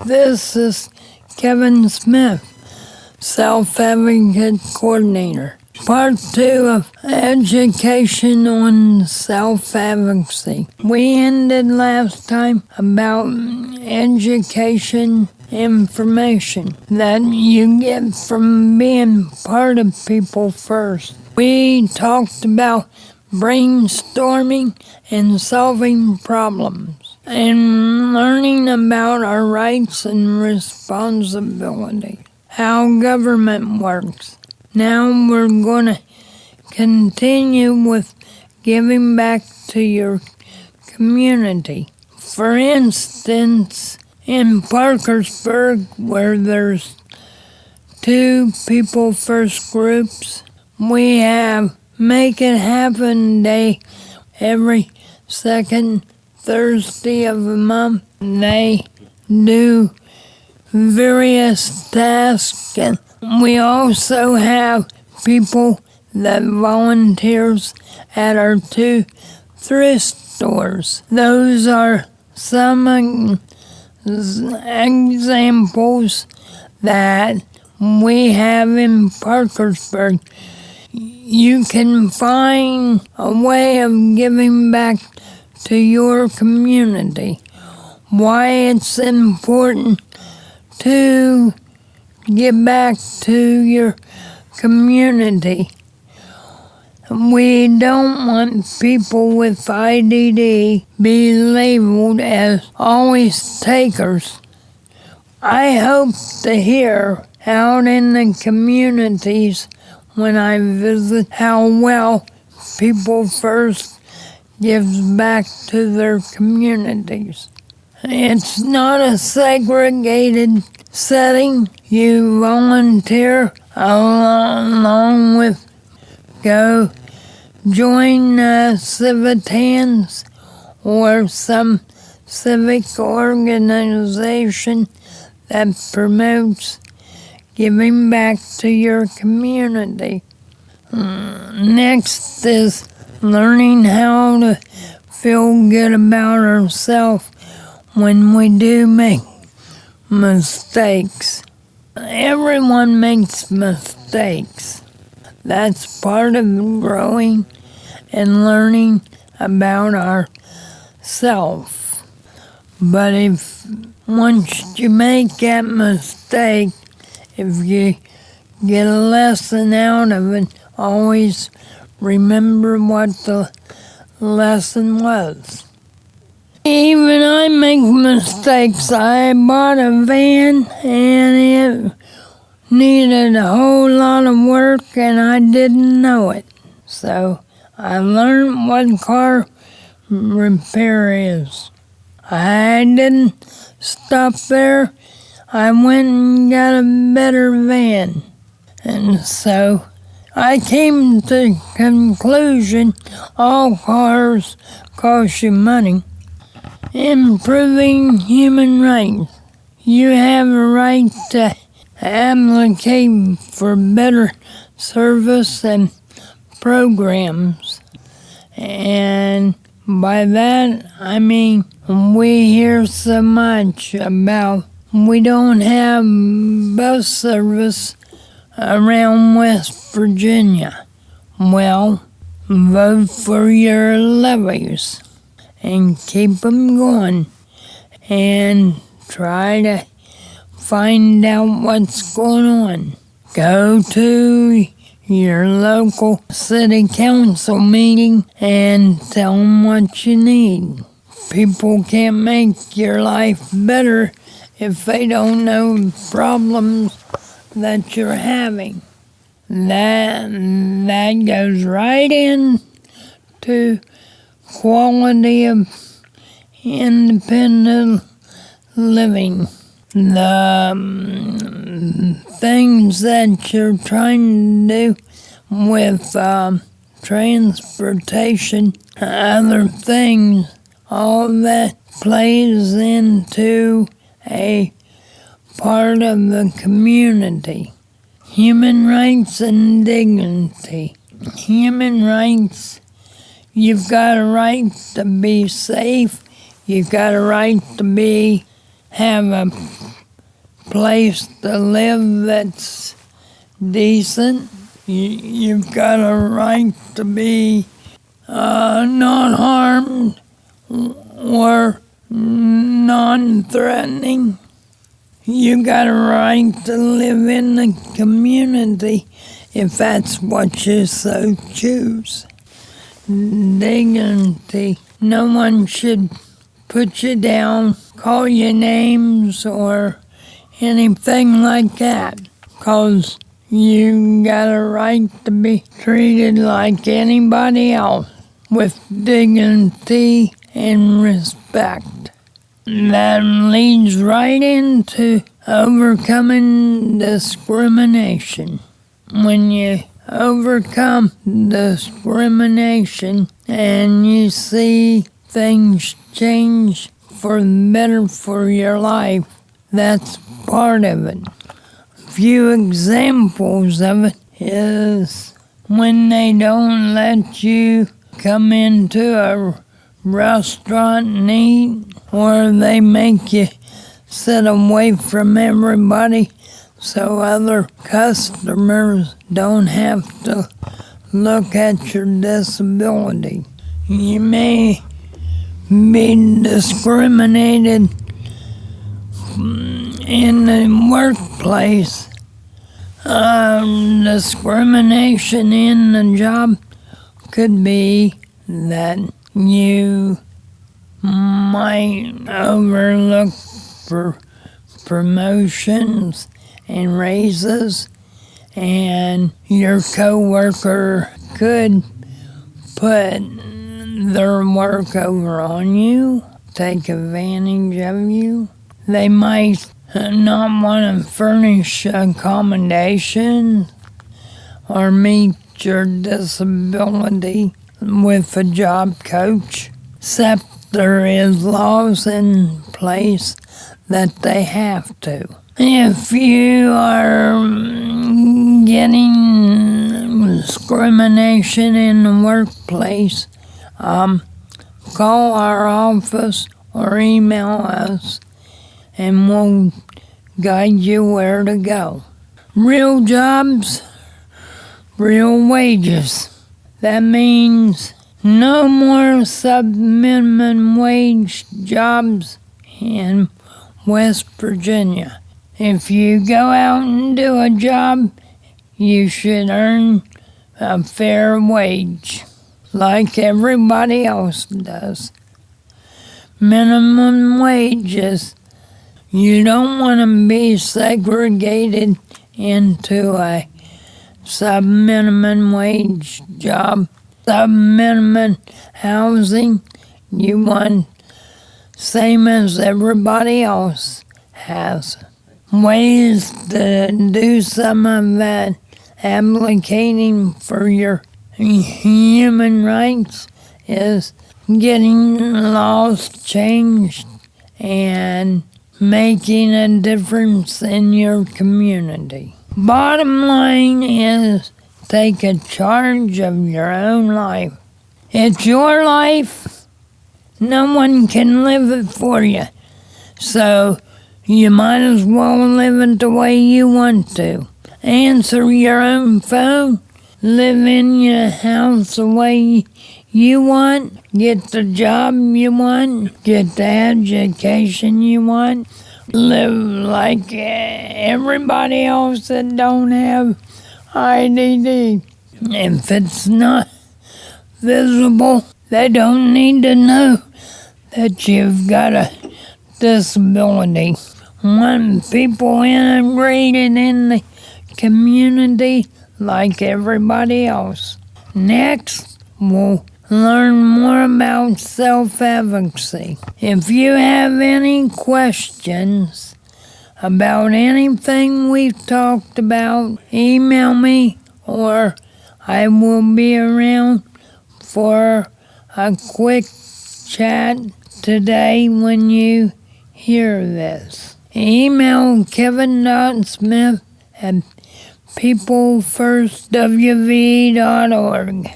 This is Kevin Smith, Self-advocate Coordinator. Part 2 of Education on Self-advocacy. We ended last time about education information that you get from being part of people first. We talked about brainstorming and solving problems, and learning about our rights and responsibilities, how government works. Now we're going to continue with giving back to your community. For instance, in Parkersburg, where there's 2 people first groups, we have Make It Happen Day every second Thursday of the month. They do various tasks, and we also have people that volunteers at our 2 thrift stores. Those are some examples that we have in Parkersburg. You can find a way of giving back to your community. Why it's important to give back to your community. We don't want people with IDD be labeled as always takers. I hope to hear out in the communities when I visit how well People First gives back to their communities. It's not a segregated setting. You volunteer along with go join Civitans or some civic organization that promotes giving back to your community. Next is learning how to feel good about ourselves when we do make mistakes. Everyone makes mistakes. That's part of growing and learning about ourselves. But if once you make that mistake, if you get a lesson out of it, always remember what the lesson was. Even I make mistakes. I bought a van and it needed a whole lot of work and I didn't know it. So I learned what car repair is. I didn't stop there. I went and got a better van. And so I came to the conclusion all cars cost you money. Improving human rights. You have a right to advocate for better service and programs. And by that, I mean we hear so much about we don't have bus service around West Virginia. Well, vote for your levies and keep them going and try to find out what's going on. Go to your local city council meeting and tell them what you need. People can't make your life better if they don't know the problems that you're having. That goes right in to quality of independent living. The things that you're trying to do with transportation, other things, all that plays into a part of the community. Human rights and dignity. Human rights, you've got a right to be safe. You've got a right to have a place to live that's decent. You've got a right to be not harmed or non-threatening. You got a right to live in the community if that's what you so choose. Dignity. No one should put you down, call you names, or anything like that, 'cause you got a right to be treated like anybody else with dignity and respect. That leads right into overcoming discrimination. When you overcome discrimination and you see things change for the better for your life, that's part of it. A few examples of it is when they don't let you come into a restaurant and eat, or they make you sit away from everybody so other customers don't have to look at your disability. You may be discriminated in the workplace. Discrimination in the job could be that you might overlook for promotions and raises, and your coworker could put their work over on you, take advantage of you. They might not want to furnish accommodations or meet your disability with a job coach, except there is laws in place that they have to. If you are getting discrimination in the workplace, call our office or email us and we'll guide you where to go. Real jobs, real wages. That means no more sub-minimum wage jobs in West Virginia. If you go out and do a job, you should earn a fair wage, like everybody else does. Minimum wages. You don't want to be segregated into a sub-minimum wage job. Sub-minimum housing, you want same as everybody else has. Ways to do some of that advocating for your human rights is getting laws changed and making a difference in your community. Bottom line is take a charge of your own life. It's your life. No one can live it for you. So you might as well live it the way you want to. Answer your own phone. Live in your house the way you want. Get the job you want. Get the education you want. Live like everybody else that don't have IDD. If it's not visible, they don't need to know that you've got a disability. Want people integrated in the community like everybody else. Next, we'll learn more about self-advocacy. If you have any questions about anything we've talked about, email me or I will be around for a quick chat today when you hear this. Email kevin.smith@peoplefirstwv.org.